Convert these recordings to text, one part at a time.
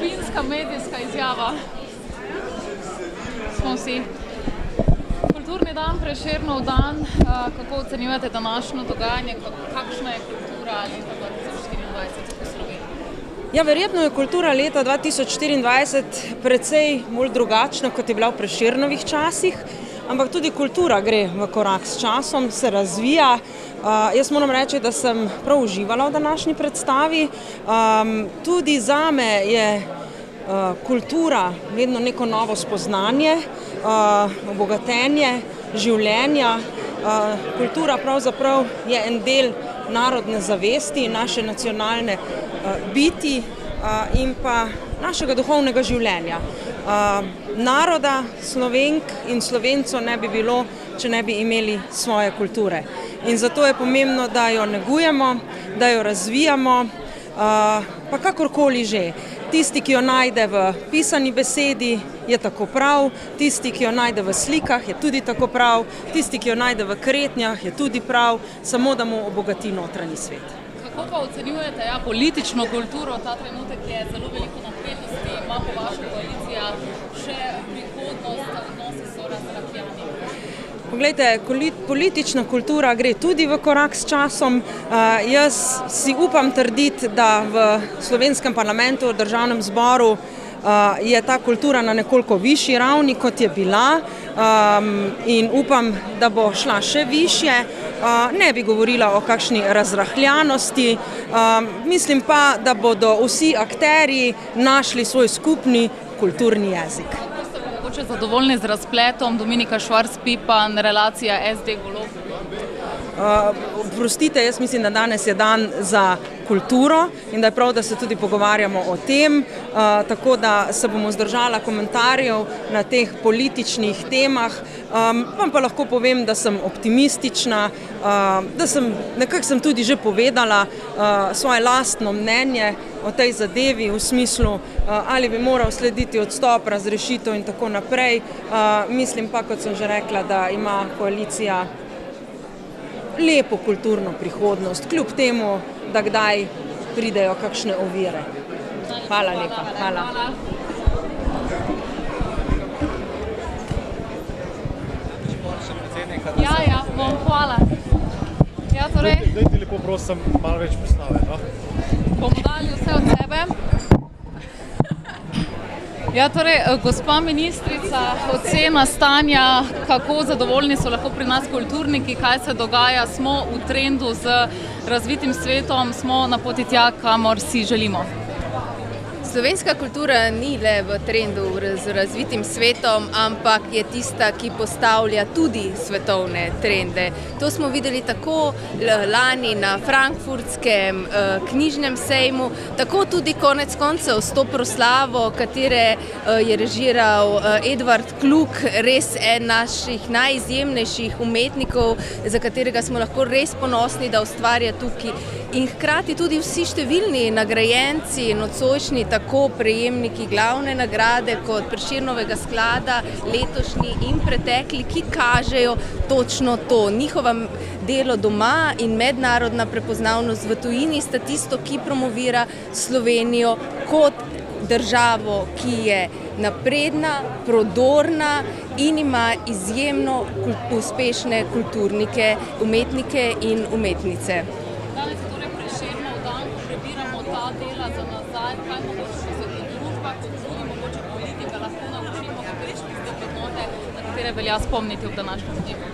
finska medijska izjava. Smo vsi. Kulturni dan, Prešernov dan, kako ocenjujete današnjo dogajanje, kakšna je kultura leta 2024 v Sloveniji? Ja, verjetno je kultura leta 2024 precej bolj drugačna, kot je bila v Prešernovih časih, ampak tudi kultura gre v korak s časom, se razvija. Jaz moram reči, da sem prav uživala v današnji predstavi. Tudi zame je kultura vedno neko novo spoznanje, obogatenje življenja. Kultura pravzaprav je en del narodne zavesti, naše nacionalne biti in pa našega duhovnega življenja. Naroda, Slovenk in Slovencev ne bi bilo, če ne bi imeli svoje kulture. In zato je pomembno, da jo negujemo, da jo razvijamo, pa kakorkoli že. Tisti, ki jo najde v pisani besedi, je tako prav, tisti, ki jo najde v slikah, je tudi tako prav, tisti, ki jo najde v kretnjah, je tudi prav, samo da mu obogati notranji svet. Kako pa ocenjujete politično kulturo? Ta trenutek je zelo veliko napetosti, ima po vaša koalicija še prihodnost, odnosi so razrahljani? Poglejte, politična kultura gre tudi v korak s časom. Jaz si upam trditi, da v slovenskem parlamentu, v državnem zboru je ta kultura na nekoliko višji ravni, kot je bila, in upam, da bo šla še višje. Ne bi govorila o kakšni razrahljanosti, mislim pa, da bodo vsi akterji našli svoj skupni kulturni jezik. Mogoče zadovoljni z razpletom Dominika Švarc-Pipan, relacija SD-Golob? Oprostite, jaz mislim, da danes je dan za kulturo in da je prav, da se tudi pogovarjamo o tem, tako da se bomo zdržala komentarjev na teh političnih temah. Vam pa lahko povem, da sem optimistična, da nekako sem tudi že povedala svoje lastno mnenje o tej zadevi v smislu, ali bi moral slediti odstop, razrešitev in tako naprej. Mislim pa, kot sem že rekla, da ima koalicija lepo kulturno prihodnost, kljub temu, da kdaj pridejo kakšne ovire. Hvala lepa. Hvala. Ja, bom, hvala. Ja, torej. Dajte lepo prosim malo več predstave, no? Bomo dali vse od sebe. Ja, torej, gospa ministrica, ocena stanja, kako zadovoljni so lahko pri nas kulturniki, kaj se dogaja, smo v trendu z razvitim svetom, smo na poti tja, kamor si želimo. Slovenska kultura ni le v trendu z razvitim svetom, ampak je tista, ki postavlja tudi svetovne trende. To smo videli tako lani na frankfurtskem knjižnem sejmu, tako tudi konec koncev s to proslavo, katere je režiral Edvard Kluk, res en naših najizjemnejših umetnikov, za katerega smo lahko res ponosni, da ustvarja tukaj. In hkrati tudi vsi številni nagrajenci, nocojšnji, tako prejemniki glavne nagrade kot Prešernovega sklada, letošnji in pretekli, ki kažejo točno to. Njihova delo doma in mednarodna prepoznavnost v tujini sta tisto, ki promovira Slovenijo kot državo, ki je napredna, prodorna in ima izjemno uspešne kulturnike, umetnike in umetnice. Danes je torej Prešernov dan, ko prebiramo ta dela za nazaj, kaj mogoče se kot družba, kot tudi mogoče politika lahko naučimo, katere tiste vrednote, na katere velja spomniti v današnjem dnevu.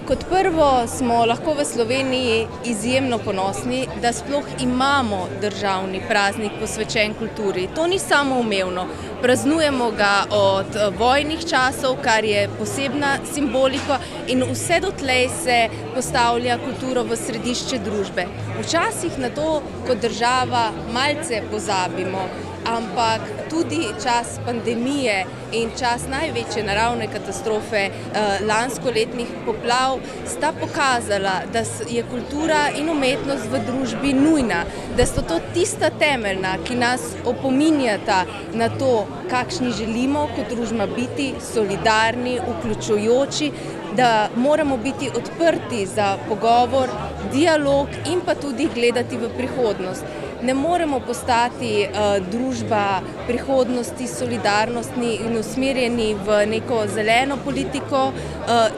Kot prvo smo lahko v Sloveniji izjemno ponosni, da sploh imamo državni praznik posvečen kulturi. To ni samoumevno. Praznujemo ga od vojnih časov, kar je posebna simbolika, in vse dotlej se postavlja kulturo v središče družbe. Včasih na to kot država malce pozabimo, ampak tudi čas pandemije in čas največje naravne katastrofe lanskoletnih poplav sta pokazala, da je kultura in umetnost v družbi nujna, da so to tista temeljna, ki nas opominjata na to, kakšni želimo kot družba biti, solidarni, vključujoči, da moramo biti odprti za pogovor, dialog in pa tudi gledati v prihodnost. ne moremo postati družba prihodnosti, solidarnostni in usmerjeni v neko zeleno politiko,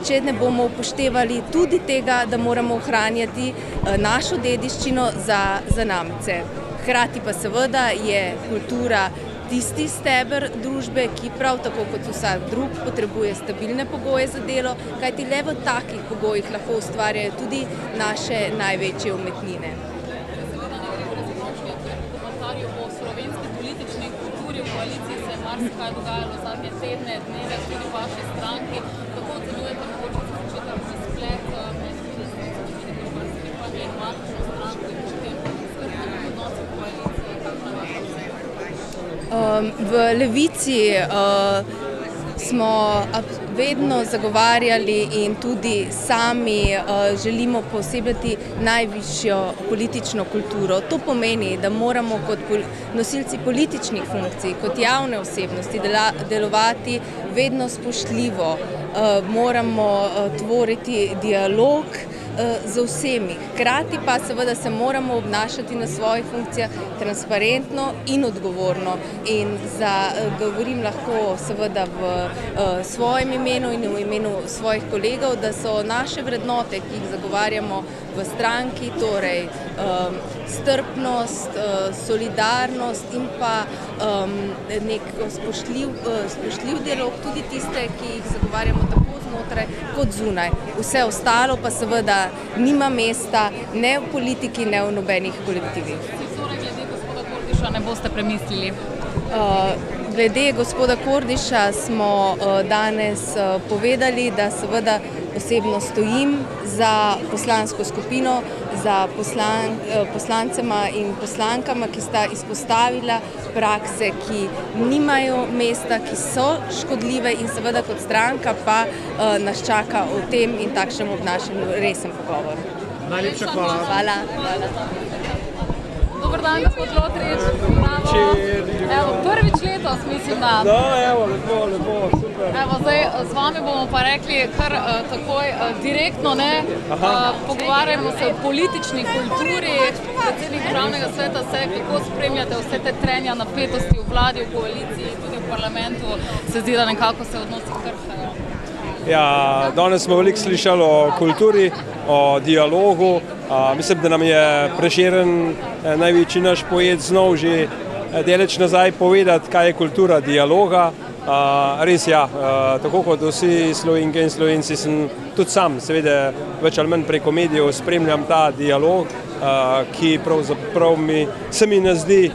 če ne bomo upoštevali tudi tega, da moramo ohranjati našo dediščino za zanamce. Hkrati pa seveda je kultura tisti steber družbe, ki prav tako kot vsak drug potrebuje stabilne pogoje za delo, kajti le v takih pogojih lahko ustvarjajo tudi naše največje umetnine. O slovenski politični kulturi v koaliciji se je marsikaj dogajalo zadnje tedne, dneve, tudi v vaši stranki. Kako ocenjujete mogoče začetek splet med stranko in potem skrbnim odnosom v koaliciji? V Levici smo vedno zagovarjali in tudi sami želimo posebljati najvišjo politično kulturo. To pomeni, da moramo kot nosilci političnih funkcij, kot javne osebnosti delovati vedno spoštljivo, moramo tvoriti dialog z vsemi. Hkrati pa seveda se moramo obnašati na svojih funkcijah transparentno in odgovorno. In govorim lahko seveda v svojem imenu in v imenu svojih kolegov, da so naše vrednote, ki jih zagovarjamo v stranki, torej strpnost, solidarnost in pa nek spoštljiv dialog, tudi tiste, ki jih zagovarjamo tako znotraj kot zunaj. Vse ostalo pa seveda nima mesta ne v politiki, ne v nobenih kolektivih. Torej, glede gospoda Kordiša ne boste premislili? Glede gospoda Kordiša smo danes povedali, da seveda osebno stojim za poslansko skupino, za poslancema in poslankama, ki sta izpostavila prakse, ki nimajo mesta, ki so škodljive in seveda kot stranka pa nas čaka o tem in takšnem obnašanju resen pogovor. Najlepša hvala. Hvala. Dobar dan, gospod Lotrič. Bravo. Evo, prvič letos, mislim, da. Evo, lepo, super. Evo, zdaj z vami bomo pa rekli kar takoj direktno, ne? Pogovarjamo se o politični kulturi. Predsednik Državnega sveta se, kako spremljate vse te trenja napetosti v vladi, v koaliciji, tudi v parlamentu, se zdi, da nekako se odnosi krhajo. Ja, danes smo veliko slišali o kulturi, o dialogu. Mislim, da nam je Prešeren, največji naš poet, znal že daleč nazaj povedati, kaj je kultura dialoga. Res ja, tako kot vsi Slovenke in Slovenci sem tudi sam, seveda več ali manj preko medijev spremljam ta dialog, ki pravzaprav se mi ne zdi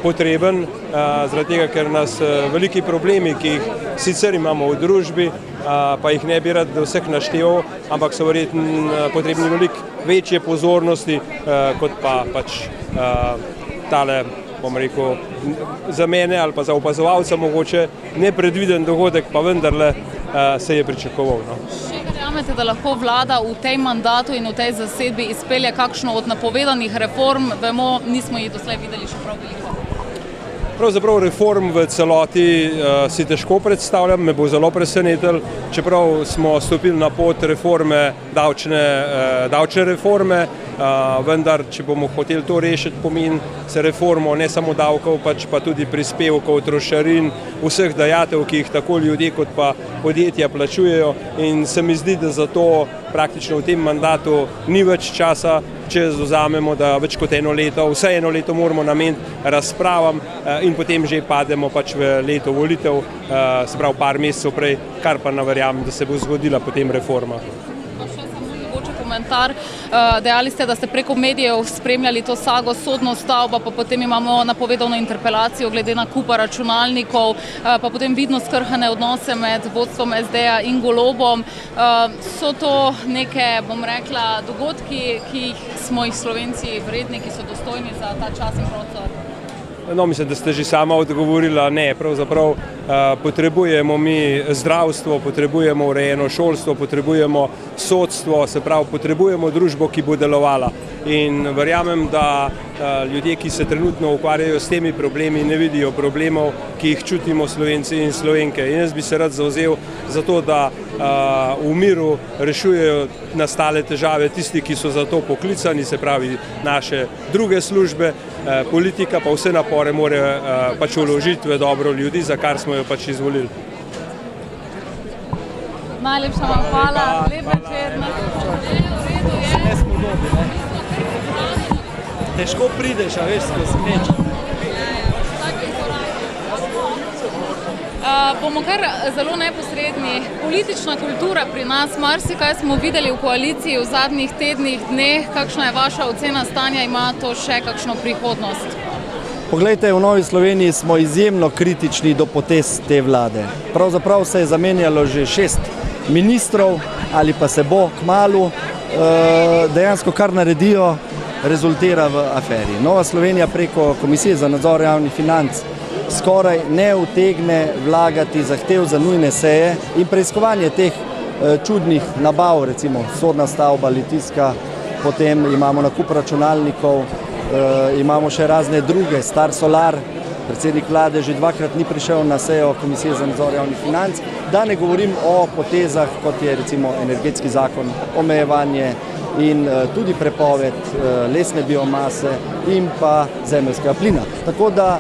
potreben, zaradi tega, ker nas veliki problemi, ki jih sicer imamo v družbi, pa jih ne bi rad do vseh našteval, ampak so verjetno potrebni veliko večje pozornosti, kot pa pač tale, bom rekel, za mene ali pa za opazovalca mogoče nepredviden dogodek, pa vendarle se je pričakoval. Še verjamete, da lahko vlada v tej mandatu in v tej zasedbi izpelje kakšno od napovedanih reform? Vemo, nismo jih doslej videli še prav veliko. Pravzaprav reform v celoti si težko predstavljam, me bo zelo presenetil, čeprav smo stopili na pot reforme, davčne reforme, vendar, če bomo hoteli to rešiti, pomeni se reformo ne samo davkov, pač pa tudi prispevkov, trošarin, vseh dajatev, ki jih tako ljudje kot pa podjetja plačujejo, in se mi zdi, da zato praktično v tem mandatu ni več časa, če zavzamemo, da več kot vsaj eno leto moramo nameniti razpravam in potem že pademo pač v leto volitev, se pravi par mesecev prej, kar pa ne verjamem, da se bo zgodila potem reforma. Komentar. Dejali ste, da ste preko medijev spremljali to sago sodno stavbo, pa potem imamo napovedano interpelacijo glede nakupa računalnikov, pa potem vidno skrhane odnose med vodstvom SD-ja in Golobom. So to neke, bom rekla, dogodki, ki smo jih Slovenci vredni, ki so dostojni za ta čas in prostor? No, mislim, da ste že sama odgovorila, ne, pravzaprav potrebujemo mi zdravstvo, potrebujemo urejeno šolstvo, potrebujemo sodstvo, se pravi, potrebujemo družbo, ki bo delovala. in verjamem, da ljudje, ki se trenutno ukvarjajo s temi problemi, ne vidijo problemov, ki jih čutimo Slovenci in Slovenke. In jaz bi se rad zavzel za to, da v miru rešujejo nastale težave tisti, ki so za to poklicani, se pravi naše druge službe, politika pa vse napore mora pač vložiti v dobro ljudi, za kar smo jo pač izvolili. Najlepša vam hvala, lep večer. Težko prideš, a veš, skozi meč. Bomo kar zelo neposredni. Politična kultura pri nas, marsikaj smo videli v koaliciji v zadnjih tednih, dneh. Kakšna je vaša ocena stanja, ima to še kakšno prihodnost? Poglejte, v Novi Sloveniji smo izjemno kritični do potez te vlade. Pravzaprav se je zamenjalo že 6 ministrov ali pa se bo kmalu, dejansko kar naredijo, rezultira v aferi. Nova Slovenija preko Komisije za nadzor javnih financ skoraj ne utegne vlagati zahtev za nujne seje in preiskovanje teh čudnih nabav, recimo sodna stavba, Litijska, potem imamo nakup računalnikov, imamo še razne druge, Star Solar, predsednik vlade že 2-krat ni prišel na sejo Komisije za nadzor javnih financ, da ne govorim o potezah, kot je recimo energetski zakon, omejevanje in tudi prepoved lesne biomase in pa zemeljskega plina. Tako da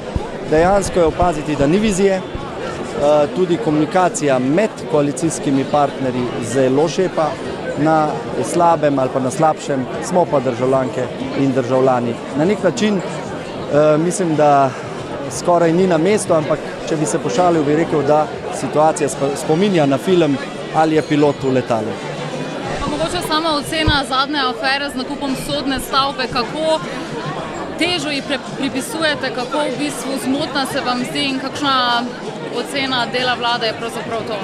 dejansko je opaziti, da ni vizije, tudi komunikacija med koalicijskimi partnerji zelo šepa, na slabem ali pa na slabšem smo pa državljanke in državljani. Na nek način mislim, da skoraj ni na mestu, ampak če bi se pošalil, bi rekel, da situacija spominja na film Ali je pilot v letalu. Pa mogoče sama ocena zadnje afere z nakupom sodne stavbe, kako težo ji pripisujete, kako v bistvu zmotna se vam zdi in kakšna ocena dela vlade je pravzaprav to?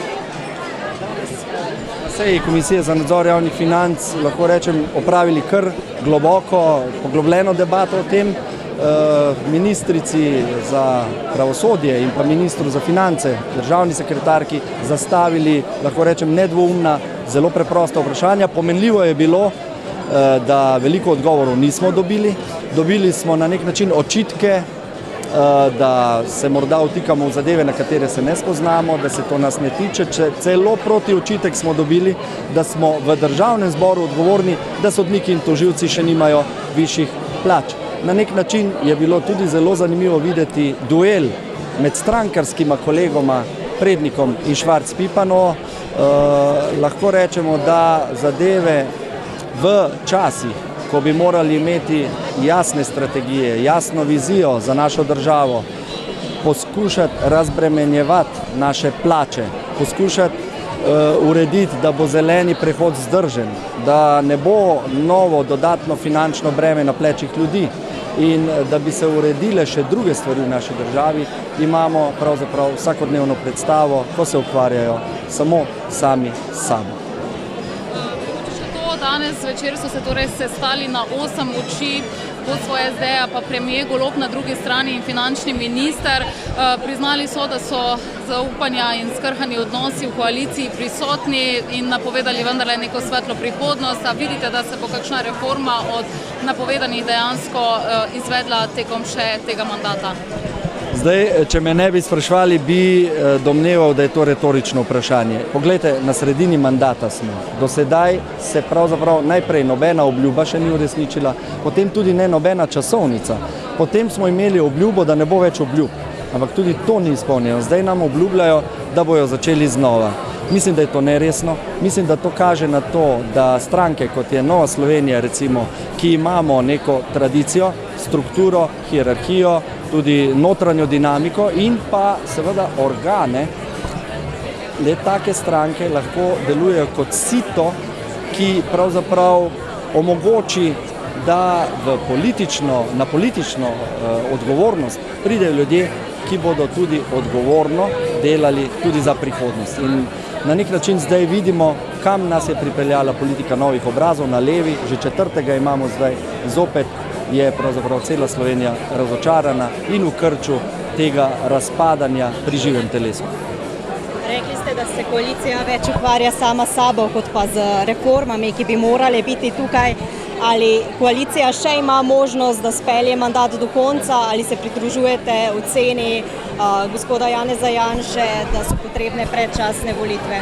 Seji Komisije za nadzor javnih financ lahko rečem opravili kar globoko, poglobljeno debato o tem. Ministrici za pravosodje in pa ministru za finance, državni sekretarki, zastavili, lahko rečem, nedvoumna, zelo preprosta vprašanja. Pomenljivo je bilo, da veliko odgovorov nismo dobili. Dobili smo na nek način očitke, da se morda vtikamo v zadeve, na katere se ne spoznamo, da se to nas ne tiče. Celo proti očitek smo dobili, da smo v državnem zboru odgovorni, da sodniki in tožilci še nimajo višjih plač. Na nek način je bilo tudi zelo zanimivo videti duel med strankarskima kolegoma Prednikom in Švarc-Pipanovo. Lahko rečemo, da zadeve v časih, ko bi morali imeti jasne strategije, jasno vizijo za našo državo, poskušati razbremenjevati naše plače, poskušati urediti, da bo zeleni prehod vzdržen, da ne bo novo dodatno finančno breme na plečih ljudi in da bi se uredile še druge stvari v naši državi, imamo pravzaprav vsakodnevno predstavo, ko se ukvarjajo samo sami s sabo. Danes večer so se torej sestali na 8 oči, vodstvo SD-ja pa premier Golob na drugi strani in finančni minister. Priznali so, da so zaupanja in skrhani odnosi v koaliciji prisotni in napovedali vendarle neko svetlo prihodnost. A vidite, da se bo kakšna reforma od napovedanih dejansko izvedla tekom še tega mandata? Zdaj, če me ne bi sprašvali, bi domneval, da je to retorično vprašanje. Poglejte, na sredini mandata smo. Do sedaj se pravzaprav najprej nobena obljuba še ni uresničila, potem tudi ne nobena časovnica. Potem smo imeli obljubo, da ne bo več obljub, ampak tudi to ni izpolnjeno. Zdaj nam obljubljajo, da bojo začeli znova. Mislim, da je to neresno. Mislim, da to kaže na to, da stranke, kot je Nova Slovenija, recimo, ki imamo neko tradicijo, strukturo, hierarhijo, tudi notranjo dinamiko in pa seveda organe, le take stranke lahko delujejo kot sito, ki pravzaprav omogoči, da na politično odgovornost pridejo ljudje, ki bodo tudi odgovorno delali tudi za prihodnost. In na nek način zdaj vidimo, kam nas je pripeljala politika novih obrazov na levi, že 4. imamo zdaj, zopet je pravzaprav cela Slovenija razočarana in v krču tega razpadanja pri živem telesu. Rekli ste, da se koalicija več ukvarja sama s sabo, kot pa z reformami, ki bi morale biti tukaj Ali koalicija še ima možnost, da spelje mandat do konca, ali se pridružujete oceni gospoda Janeza Janše, da so potrebne predčasne volitve?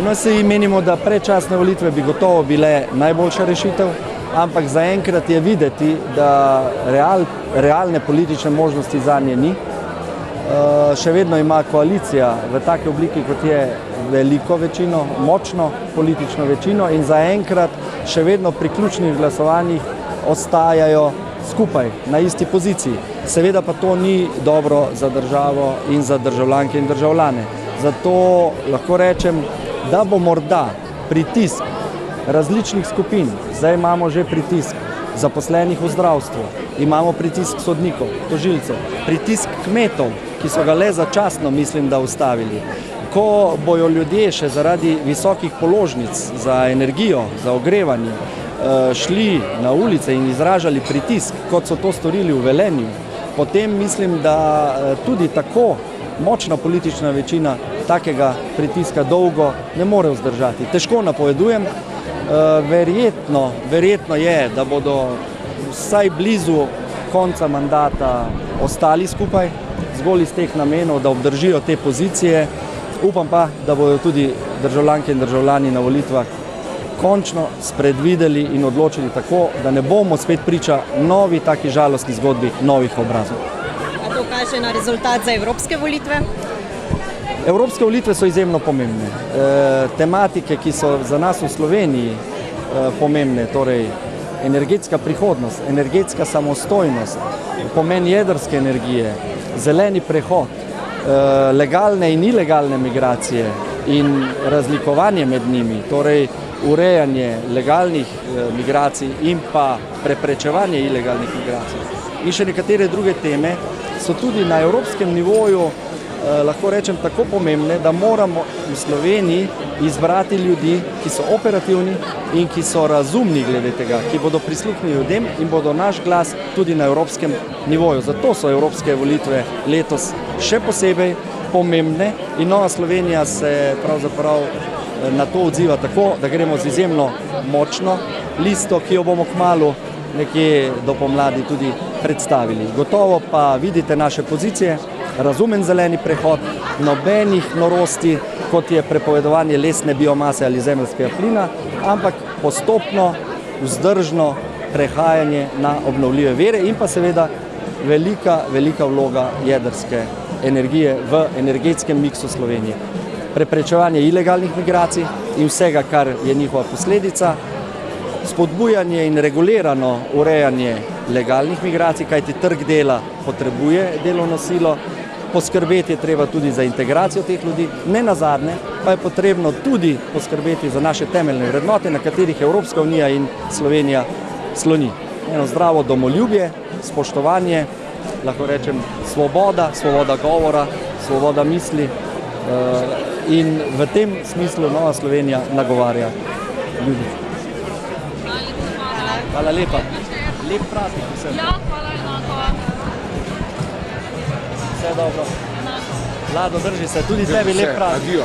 No, si menimo, da predčasne volitve bi gotovo bile najboljša rešitev, ampak zaenkrat je videti, da realne politične možnosti zanje ni. Še vedno ima koalicija v taki obliki, kot je, veliko večino, močno politično večino in zaenkrat še vedno pri ključnih glasovanjih ostajajo skupaj na isti poziciji. Seveda pa to ni dobro za državo in za državljanke in državljane. Zato lahko rečem, da bo morda pritisk različnih skupin, zdaj imamo že pritisk zaposlenih v zdravstvu, imamo pritisk sodnikov, tožilcev, pritisk kmetov, ki so ga le začasno, mislim, da ustavili. Ko bojo ljudje še zaradi visokih položnic za energijo, za ogrevanje, šli na ulice in izražali pritisk, kot so to storili v Velenju, potem mislim, da tudi tako močna politična večina takega pritiska dolgo ne more vzdržati. Težko napovedujem, verjetno je, da bodo vsaj blizu konca mandata ostali skupaj, zgolj iz teh namenov, da obdržijo te pozicije. Upam pa, da bodo tudi državljanke in državljani na volitvah končno spredvideli in odločili tako, da ne bomo spet priča novi taki žalostni zgodbi novih obrazov. A to kaže na rezultat za evropske volitve? Evropske volitve so izjemno pomembne. Tematike, ki so za nas v Sloveniji pomembne, torej energetska prihodnost, energetska samostojnost, pomen jedrske energije, zeleni prehod, legalne in ilegalne migracije in razlikovanje med njimi, torej urejanje legalnih migracij in pa preprečevanje ilegalnih migracij in še nekatere druge teme so tudi na evropskem nivoju, lahko rečem, tako pomembne, da moramo v Sloveniji izbrati ljudi, ki so operativni in ki so razumni glede tega, ki bodo prisluhnili ljudem in bodo naš glas tudi na evropskem nivoju. Zato so evropske volitve letos še posebej pomembne in Nova Slovenija se pravzaprav na to odziva tako, da gremo z izjemno močno listo, ki jo bomo kmalu nekje do pomladi tudi predstavili. Gotovo pa vidite naše pozicije, razumen zeleni prehod, nobenih norosti, kot je prepovedovanje lesne biomase ali zemeljskega plina, ampak postopno, vzdržno prehajanje na obnovljive vire in pa seveda velika vloga jedrske energije v energetskem miksu Slovenije. Preprečevanje ilegalnih migracij in vsega, kar je njihova posledica, spodbujanje in regulirano urejanje legalnih migracij, kajti trg dela potrebuje delovno silo, poskrbeti je treba tudi za integracijo teh ljudi, ne nazadnje pa je potrebno tudi poskrbeti za naše temeljne vrednote, na katerih Evropska unija in Slovenija sloni. Eno zdravo domoljubje, spoštovanje, lahko rečem svoboda govora, svoboda misli in v tem smislu Nova Slovenija nagovarja ljudi. Hvala lepa. Lep praznik vsem. Ja, hvala enako. Vse dobro. Vlado, drži se, tudi tebi lep praznik.